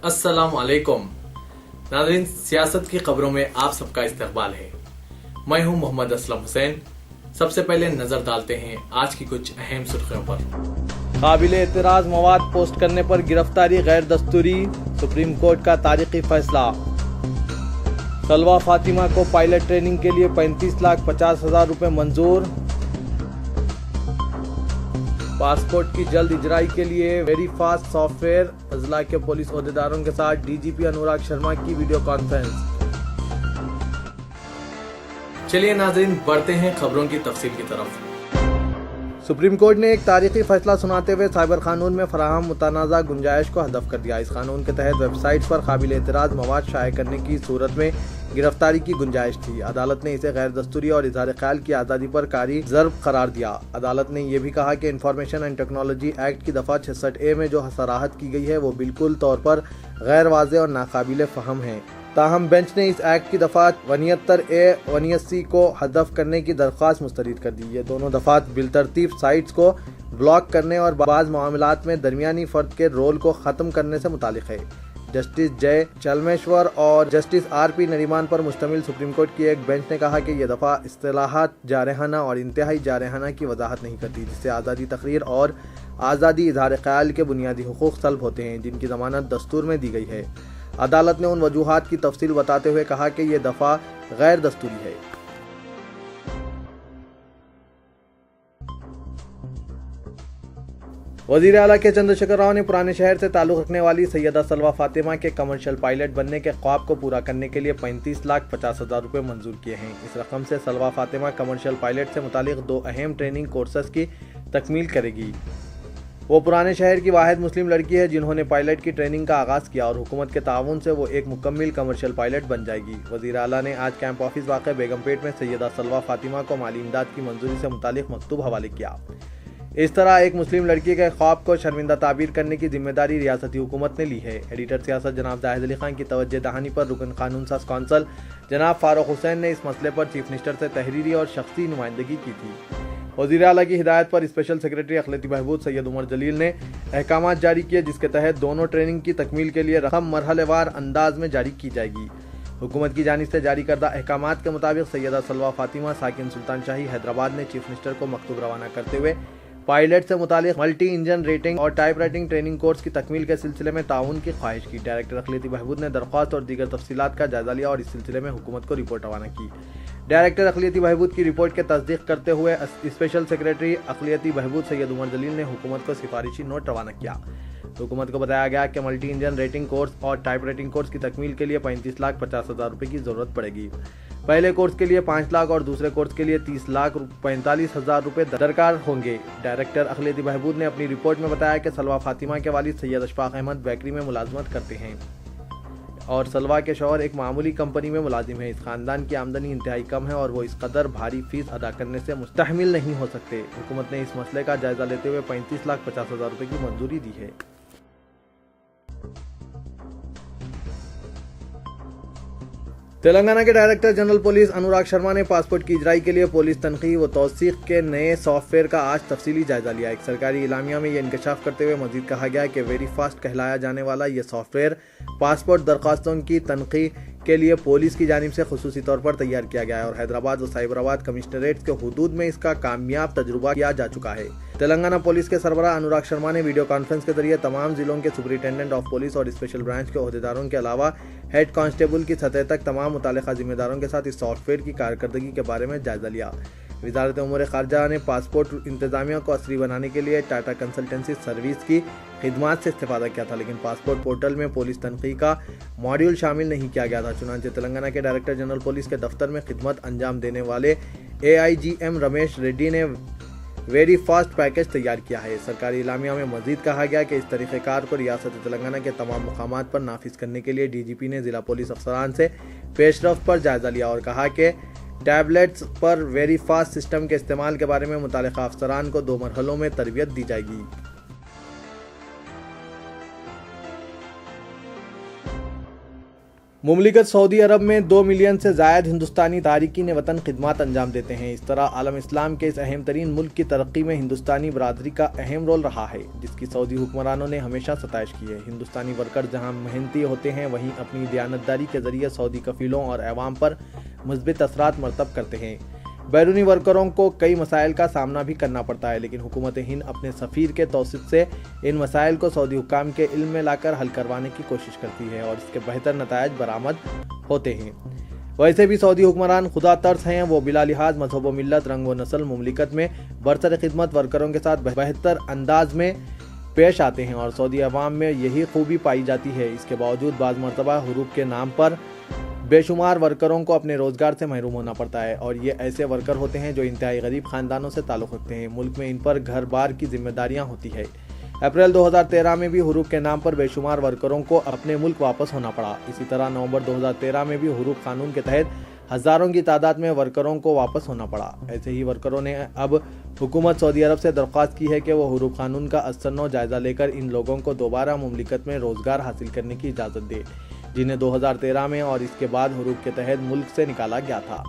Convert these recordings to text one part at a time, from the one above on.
अस्सलाम वालेकुम नाज़रीन, सियासत की खबरों में आप सबका इस्तकबाल है। मैं हूं मोहम्मद असलम हुसैन। सबसे पहले नजर डालते हैं आज की कुछ अहम सुर्खियों पर। काबिले एतराज मवाद पोस्ट करने पर गिरफ्तारी गैर दस्तूरी, सुप्रीम कोर्ट का तारीखी फैसला। सलवा फातिमा को पायलट ट्रेनिंग के लिए 35,50,000 रुपए मंजूर। पासपोर्ट की जल्द इजराई के लिए वेरी फास्ट सॉफ्टवेयर, अजला के पुलिस ओहदेदारों के साथ डीजीपी अनुराग शर्मा की वीडियो कॉन्फ्रेंस। चलिए नाज़रीन, बढ़ते हैं खबरों की तफसील की तरफ। सुप्रीम कोर्ट ने एक तारीखी फैसला सुनाते हुए साइबर कानून में फराहम मुतनाज़ा गुंजाइश को हदफ कर दिया। इस कानून के तहत वेबसाइट्स पर काबिल एतराज़ मवाद शाये करने की सूरत में गिरफ्तारी की गुंजाइश थी। अदालत ने इसे गैर दस्तूरी और इजहार ख्याल की आज़ादी पर कारी ज़र्ब करार दिया। अदालत ने यह भी कहा कि इंफॉर्मेशन एंड टेक्नोलॉजी एक्ट की दफ़ा 66A में जो सराहत की गई है वो बिल्कुल तौर पर गैर वाज़ेह और नाकाबिल फ़हम है। ताहम बेंच ने इस एक्ट की दफ़ा 79A 79C को हदफ करने की दरख्वास्त मुस्तरद कर दी। ये दोनों दफ़ात बिलतरतीब साइट्स को ब्लॉक करने और बाज़ मामलात में दरमियानी फ़र्द के रोल को ख़त्म करने से मुतालिक है। जस्टिस जय चलमेश्वर और जस्टिस RP नरीमान पर मुश्तमिल सुप्रीम कोर्ट की एक बेंच ने कहा कि यह दफ़ा इस्तिलाहात जारहाना और इंतहाई जारहाना की वजाहत नहीं करती, जिससे आज़ादी तकरीर और आज़ादी इजहार ख्याल के बुनियादी हुकूक सल्ब होते हैं, जिनकी ज़मानत दस्तूर में दी गई है। अदालत ने उन वजूहात की तफसील बताते हुए कहा कि यह दफ़ा गैर दस्तूरी है। वज़ीर आला के चंद्रशेखर राव ने पुराने शहर से ताल्लुक़ रखने वाली सैयदा सलवा फातिमा के कमर्शियल पायलट बनने के ख्वाब को पूरा करने के लिए 35,50,000 रुपये मंजूर किए हैं। इस रकम से सलवा फातिमा कमर्शियल पायलट से मुतालिक 2 अहम ट्रेनिंग कोर्सेस की तकमील करेगी। वो पुराने शहर की वाहिद मुस्लिम लड़की है जिन्होंने पायलट की ट्रेनिंग का आगाज़ किया और हुकूमत के ताउन से वो एक मुकम्मल कमर्शियल पायलट बन जाएगी। वज़ीर आला ने आज कैंप ऑफिस वाक़ बेगमपेट में सैयदा सलवा फातिमा को माली इमदाद की मंजूरी से मुतालिक मकतूब हवाले किया। इस तरह एक मुस्लिम लड़की के ख्वाब को शर्मिंदा ताबीर करने की जिम्मेदारी रियासती हुकूमत ने ली है। एडिटर सियासत जनाब जाहिद अली खान की तवज्जो दहानी पर रुकन कानून साज कौंसल जनाब फारूक हुसैन ने इस मसले पर चीफ मिनिस्टर से तहरीरी और शख्सी नुमाइंदगी की थी। वज़ीर आला की हिदायत पर स्पेशल सेक्रेटरी अखिलती बहबूद सैयद उमर जलील ने अहकामात जारी किए, जिसके तहत दोनों ट्रेनिंग की तकमील के लिए रकम मरहलेवार अंदाज में जारी की जाएगी। हुकूमत की जानिब से जारी करदा अहकामात के मुताबिक सैयदा सलवा फातिमा साकिन सुल्तान शाही हैदराबाद ने चीफ मिनिस्टर को मकतूब रवाना करते हुए पायलट से मुतालिक मल्टी इंजन रेटिंग और टाइप राइटिंग ट्रेनिंग कोर्स की तकमील के सिलसिले में ताउन की ख्वाहिश की। डायरेक्टर अखिलती बहबूद ने दरख्वास्त और दीगर तफसीलात का जायजा लिया और इस सिलसिले में हुकूमत को रिपोर्ट रवाना की। डायरेक्टर अखिलती बहबूद की रिपोर्ट के तस्दीक करते हुए स्पेशल सेक्रेटरी अखिलती बहबूद सैयद उमर जलील ने हुकूमत को सिफारिशी नोट रवाना किया। हुकूमत को बताया गया कि मल्टी इंजन रेटिंग कोर्स और टाइप राइटिंग कोर्स की तकमील के लिए 35,50,000 रुपये की ज़रूरत पड़ेगी। पहले कोर्स के लिए 5 लाख और दूसरे कोर्स के लिए 30,45,000 रुपये दरकार होंगे। डायरेक्टर अखिलती बहबूद ने अपनी रिपोर्ट में बताया कि सलवा फातिमा के वालिद सैयद अशफाक अहमद बेकरी में मुलाजमत करते हैं और सलवा के शौहर एक मामूली कंपनी में मुलाजिम है। इस खानदान की आमदनी इंतहाई कम है और वो इस कदर भारी फीस अदा करने से मुस्तहमिल नहीं हो सकते। हुकूमत ने इस मसले का जायजा लेते हुए 35,50,000 रुपये की मंजूरी दी है। तेलंगाना के director general police Anurag Sharma ने पासपोर्ट की इजराई के लिए पुलिस तनकीद व तौसीक के नए सॉफ्टवेयर का आज तफसीली जायजा लिया। एक सरकारी इलामिया में यह इंकशाफ करते हुए मजीद कहा गया कि वेरी फास्ट कहलाया जाने वाला यह सॉफ्टवेयर पासपोर्ट दरख्वास्तों की तनकीद के लिए पुलिस की जानिब से खुसूसी तौर पर तैयार किया गया है और हैदराबाद व साइबराबाद कमिश्नरेट के हुदूद में इसका कामयाब तजुर्बा किया जा चुका है। तेलंगाना पुलिस के सरबराह अनुराग शर्मा ने वीडियो कॉन्फ्रेंस के जरिए तमाम जिलों के सुपरिटेंडेंट ऑफ पुलिस और स्पेशल ब्रांच के ओहदेदारों के अलावा हेड कांस्टेबल की सतह तक तमाम मुतालिका जिम्मेदारों के साथ इस सॉफ्टवेयर की कारकर्दगी के बारे में जायजा लिया। वज़ारत उमूर ख़ारजा ने पासपोर्ट इंतजामिया को असरी बनाने के लिए टाटा कंसल्टेंसी सर्विस की खिदमात से इस्तेफादा किया था, लेकिन पासपोर्ट पोर्टल में पुलिस तनकीद का मॉड्यूल शामिल नहीं किया गया था। चुनांचे तेलंगाना के डायरेक्टर जनरल पुलिस के दफ्तर में खिदमत अंजाम देने वाले AIGM रमेश रेड्डी ने वेरी फास्ट पैकेज तैयार किया है। सरकारी इलामिया में मजीद कहा गया कि इस तरीक़ेकार को रियासत तेलंगाना के तमाम मुकामात पर नाफिज करने के लिए DGP ने ज़िला पुलिस अफसरान से पेशरफ्त पर जायजा लिया और कहा कि टैबलेट्स पर वेरी फास्ट सिस्टम के इस्तेमाल के बारे में मुतालिका अफसरान को 2 मरहलों में तरबियत दी जाएगी। मुमलिकत सऊदी अरब में 2 मिलियन से जायद हिंदुस्तानी तारिकीन वतन खिदमात अंजाम देते हैं। इस तरह आलम इस्लाम के इस अहम तरीन मुल्क की तरक्की में हिंदुस्तानी बरादरी का अहम रोल रहा है, जिसकी सऊदी हुक्मरानों ने हमेशा सताइश की है। हिंदुस्तानी वर्कर जहां मेहनती होते हैं, वहीं अपनी दयानतदारी के जरिए सऊदी कफीलों और अवाम पर मुस्बित असरात मरतब करते हैं। बैरूनी वर्करों को कई मसाइल का सामना भी करना पड़ता है, लेकिन हुकूमत हिंद अपने सफ़ीर के तौसीफ से इन मसाइल को सऊदी हुक्काम के इल्म में लाकर हल करवाने की कोशिश करती है और इसके बेहतर नतायज बरामद होते हैं। वैसे भी सऊदी हुक्मरान खुदा तर्स हैं। वो बिला लिहाज मजहब व मिल्लत, रंग व नस्ल मुमलिकत में बरसर खिदमत वर्करों के साथ बेहतर अंदाज में पेश आते हैं और सऊदी अवाम में यही खूबी पाई जाती है। इसके बावजूद बाज़ मरतबा हुरूब के नाम पर बेशुमार वर्करों को अपने रोज़गार से महरूम होना पड़ता है और ये ऐसे वर्कर होते हैं जो इंतहाई गरीब ख़ानदानों से ताल्लुक़ रखते हैं। मुल्क में इन पर घर बार की जिम्मेदारियां होती है। अप्रैल 2013 में भी हुरूब के नाम पर बेशुमार वर्करों को अपने मुल्क वापस होना पड़ा। इसी तरह नवंबर 2013 में भी हुरूब कानून के तहत हज़ारों की तादाद में वर्करों को वापस होना पड़ा। ऐसे ही वर्करों ने अब हुकूमत सऊदी अरब से दरख्वास्त की है कि वो हुरूब कानून का असरनो जायज़ा लेकर इन लोगों को दोबारा मुमलिकत में रोज़गार हासिल करने की इजाज़त दे, जिन्हें 2013 में और इसके बाद हुरूब के तहत मुल्क से निकाला गया था।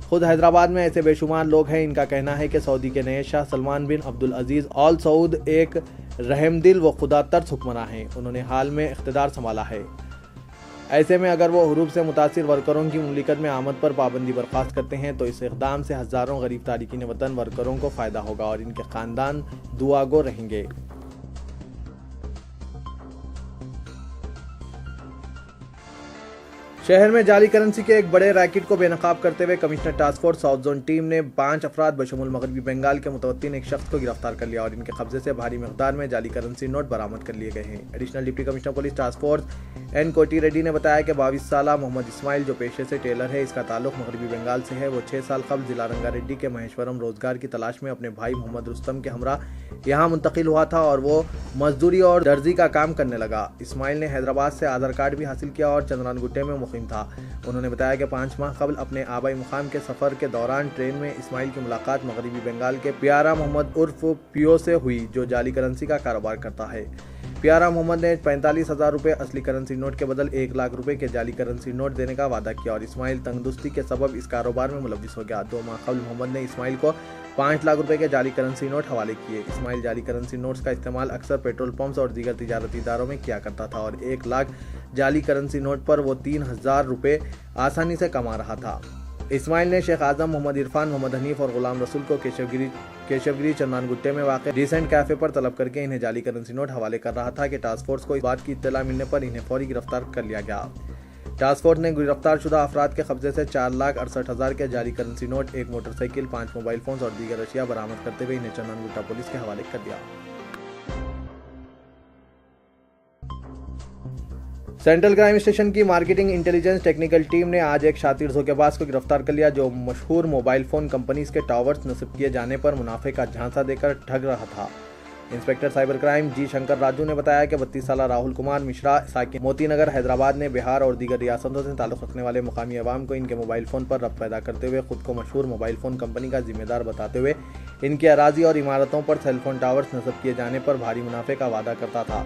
खुद हैदराबाद में ऐसे बेशुमार लोग हैं। इनका कहना है कि सऊदी के नए शाह सलमान बिन अब्दुल अजीज आल सऊद एक रहमदिल व खुदा तर्स हुक्मरान हैं। उन्होंने हाल में इख्तिदार संभाला है। ऐसे में अगर वो हुरूब से मुतासिर वर्करों की मुमलिकत में आमद पर पाबंदी बर्खास्त करते हैं तो इस इक़दाम से हज़ारों गरीब तारिकीन वतन वर्करों को फ़ायदा होगा और इनके ख़ानदान दुआगो रहेंगे। शहर में जाली करेंसी के एक बड़े रैकेट को बेनकाब करते हुए commissioner task force south zone team ने 5 अफराद बशमुल मगरबी बंगाल के मुतवत्तिन एक शख्स को गिरफ्तार कर लिया और इनके कब्जे से भारी मकदार में जाली करेंसी नोट बरामद कर लिए गए हैं। Additional deputy commissioner police task force N Koti Reddy ने बताया कि 22 साला मोहम्मद इस्माइल जो पेशे से टेलर है, इसका ताल्लुक मगरबी बंगाल से है। वो 6 साल कबल जिला रंगारेड्डी के महेश्वरम रोजगार की तलाश में अपने भाई मोहम्मद रुस्तम के हमरा यहाँ मुंतकिल हुआ था और वो मजदूरी और दर्जी का काम करने लगा। इस्माइल ने हैदराबाद से आधार कार्ड भी हासिल किया और चंद्रानगुट्टे में मुकीम था। उन्होंने बताया कि 5 माह कबल अपने आबाई मुकाम के सफ़र के दौरान ट्रेन में इस्माइल की मुलाकात मगरबी बंगाल के प्यारा मोहम्मद उर्फ पियो से हुई, जो जाली करेंसी का कारोबार करता है। प्यारा मोहम्मद ने 45,000 रुपये असली करेंसी नोट के बदल 1 लाख रुपए के जाली करेंसी नोट देने का वादा किया और इस्माइल तंगदुस्ती के सबब इस कारोबार में मुलविस हो गया। 2 माह कबल मोहम्मद ने इस्माइल को 5 लाख रुपए के जाली करेंसी नोट हवाले किए। इस्माइल जाली करेंसी नोट्स का इस्तेमाल अक्सर पेट्रोल पंप्स और दीगर तिजारती इदारों में किया करता था और 1 लाख जाली करेंसी नोट पर वो 3,000 रुपये आसानी से कमा रहा था। इस्माइल ने शेख आजम, मोहम्मद इरफान, मोहम्मद हनीफ और गुलाम रसूल को केशवगिरी चंदनगुट्टे में वाक़ डिसेंट कैफे पर तलब करके इन्हें जाली करेंसी नोट हवाले कर रहा था कि टास्क फोर्स को इस बात की इत्तला मिलने पर इन्हें फौरी गिरफ्तार कर लिया गया। टास्क फोर्स ने गिरफ्तार शुदा अफराद के कब्जे से 4,68,000 के जाली currency note, 1 motorcycle, 5 mobile phone और दीगर अशिया बरामद करते हुए इन्हें चंदनगुट्टा पुलिस के हवाले कर दिया। सेंट्रल क्राइम स्टेशन की मार्केटिंग इंटेलिजेंस टेक्निकल टीम ने आज एक शातिर धोखेबाज को गिरफ्तार कर लिया जो मशहूर मोबाइल फोन कंपनीज के टावर्स नस्ब किए जाने पर मुनाफे का झांसा देकर ठग रहा था। इंस्पेक्टर साइबर क्राइम जी शंकर राजू ने बताया कि 32 साला राहुल कुमार मिश्रा साकिन मोती नगर हैदराबाद ने बिहार और दीगर रियासतों से ताल्लुक़ रखने वाले मुकामी अवाम को इनके मोबाइल फ़ोन पर रब्त पैदा करते हुए खुद को मशहूर मोबाइल फ़ोन कंपनी का जिम्मेदार बताते हुए इनकी अराजी और इमारतों पर सेलफोन टावर्स नस्ब किए जाने पर भारी मुनाफे का वादा करता था।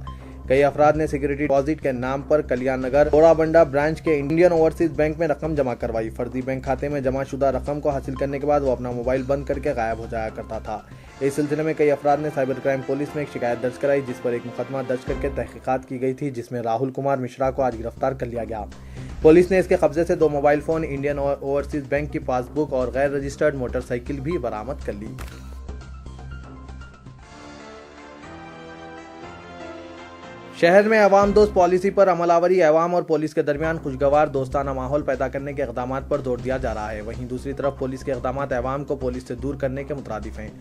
कई अफराद ने सिक्योरिटी डिपॉजिट के नाम पर कल्याण नगर बोराबंडा ब्रांच के इंडियन ओवरसीज बैंक में रकम जमा करवाई। फर्जी बैंक खाते में जमा शुदा रकम को हासिल करने के बाद वो अपना मोबाइल बंद करके गायब हो जाया करता था। इस सिलसिले में कई अफराद ने साइबर क्राइम पुलिस में एक शिकायत दर्ज कराई, जिस पर एक मुकदमा दर्ज करके तहकीकात की गई थी, जिसमें राहुल कुमार मिश्रा को आज गिरफ्तार कर लिया गया। पुलिस ने इसके कब्जे से 2 mobile phone, Indian overseas bank की पासबुक और गैर रजिस्टर्ड मोटरसाइकिल भी बरामद कर ली। शहर में अवाम दोस्त पॉलिसी पर अमलावरी अवाम और पुलिस के दरमियान खुशगवार दोस्ताना माहौल पैदा करने के इक़दाम पर जोर दिया जा रहा है। वहीं दूसरी तरफ पुलिस के इक़दाम अवाम को पुलिस से दूर करने के मुतरादिफ हैं।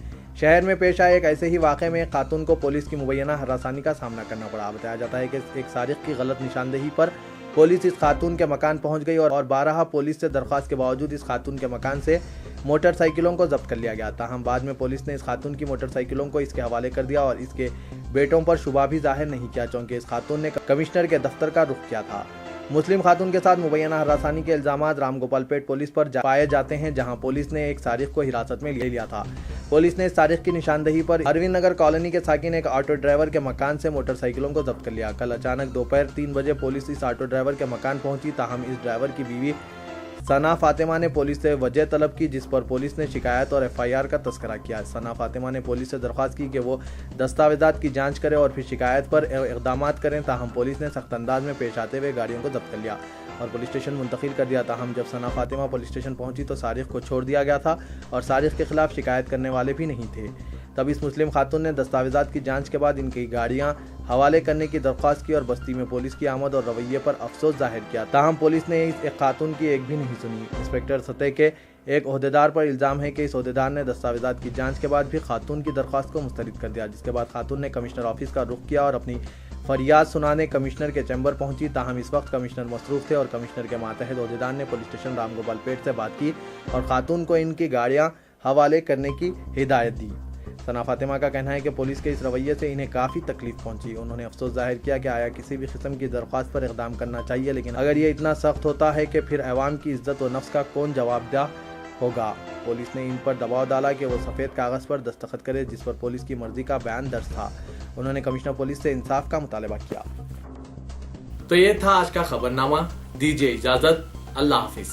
शहर में पेश आए एक ऐसे ही वाक़े में एक खातून को पुलिस की मुबैना हरासानी का सामना करना पड़ा। बताया जाता है कि एक सारिक की गलत निशानदेही पर पुलिस इस खातून के मकान पहुंच गई और 12 पुलिस से दरख्वास्त के बावजूद इस खातून के मकान से मोटरसाइकिलों को जब्त कर लिया गया। ताहम बाद में पुलिस ने इस खातून की मोटरसाइकिलों को इसके हवाले कर दिया और इसके बेटों पर शुबा भी जाहिर नहीं किया, चूंकि इस खातून ने कमिश्नर के दफ्तर का रुख किया था। मुस्लिम खातून के साथ मुबैना हरासानी के इल्जामात रामगोपाल पेट पुलिस पर पाए जाते हैं, जहां पुलिस ने एक सारिक को हिरासत में ले लिया था। पुलिस ने इस सारिक की निशानदेही पर अरविंद नगर कॉलोनी के साकिन एक ऑटो ड्राइवर के मकान से मोटरसाइकिलों को जब्त कर लिया। कल अचानक दोपहर 3 बजे पुलिस इस ऑटो ड्राइवर के मकान पहुंची, ताहम इस ड्राइवर की बीवी सना फातिमा ने पुलिस से वजह तलब की, जिस पर पुलिस ने शिकायत और FIR का तस्करा किया। सना फातिमा ने पुलिस से दरख्वास्त की कि वो दस्तावेजात की जांच करे और फिर शिकायत पर इक़दाम करें, ताहम पुलिस ने सख्त अंदाज में पेश आते हुए गाड़ियों को जब्त कर लिया और पुलिस स्टेशन मुंतकिल कर दिया। ताहम जब सना फातिमा पुलिस स्टेशन पहुंची तो सारिक को छोड़ दिया गया था और सारिक के खिलाफ शिकायत करने वाले भी नहीं थे। तब इस मुस्लिम खातून ने दस्तावेजात की जांच के बाद इनकी गाड़ियां हवाले करने की दरख्वास्त की और बस्ती में पुलिस की आमद और रवैये पर अफसोस जाहिर किया। ताहम पुलिस ने इस खातून की एक भी नहीं सुनी। इंस्पेक्टर सतह के एक ओहदेदार पर इल्ज़ाम है कि इस ओहदेदार ने दस्तावेजात की जांच के बाद भी खातून की दरख्वास्त को मुस्तरद कर दिया, जिसके बाद खातून ने कमिश्नर ऑफिस का रुख किया और अपनी फरियाद सुनाने कमिश्नर के चैम्बर पहुंची। ताहम इस वक्त कमिश्नर मसरूफ थे और कमिश्नर के मातहत ओहदेदार ने पुलिस स्टेशन रामगोपाल पेट से बात की और खातून को इनकी गाड़ियां हवाले करने की हिदायत दी। सना फातिमा का कहना है कि पुलिस के इस रवैये से इन्हें काफ़ी तकलीफ पहुंची। उन्होंने अफसोस जाहिर किया कि आया किसी भी किस्म की दरख्वास्त पर इक़दाम करना चाहिए, लेकिन अगर ये इतना सख्त होता है कि फिर अवाम की इज्जत व नफ्स का कौन जवाबदेह होगा। पुलिस ने इन पर दबाव डाला कि वो सफ़ेद कागज़ पर दस्तखत करे, जिस पर पुलिस की मर्जी का बयान दर्ज था। उन्होंने कमिश्नर पुलिस से इंसाफ का मुतालबा किया। तो ये था आज का खबरनामा। दीजिए इजाजत, अल्लाह हाफिज।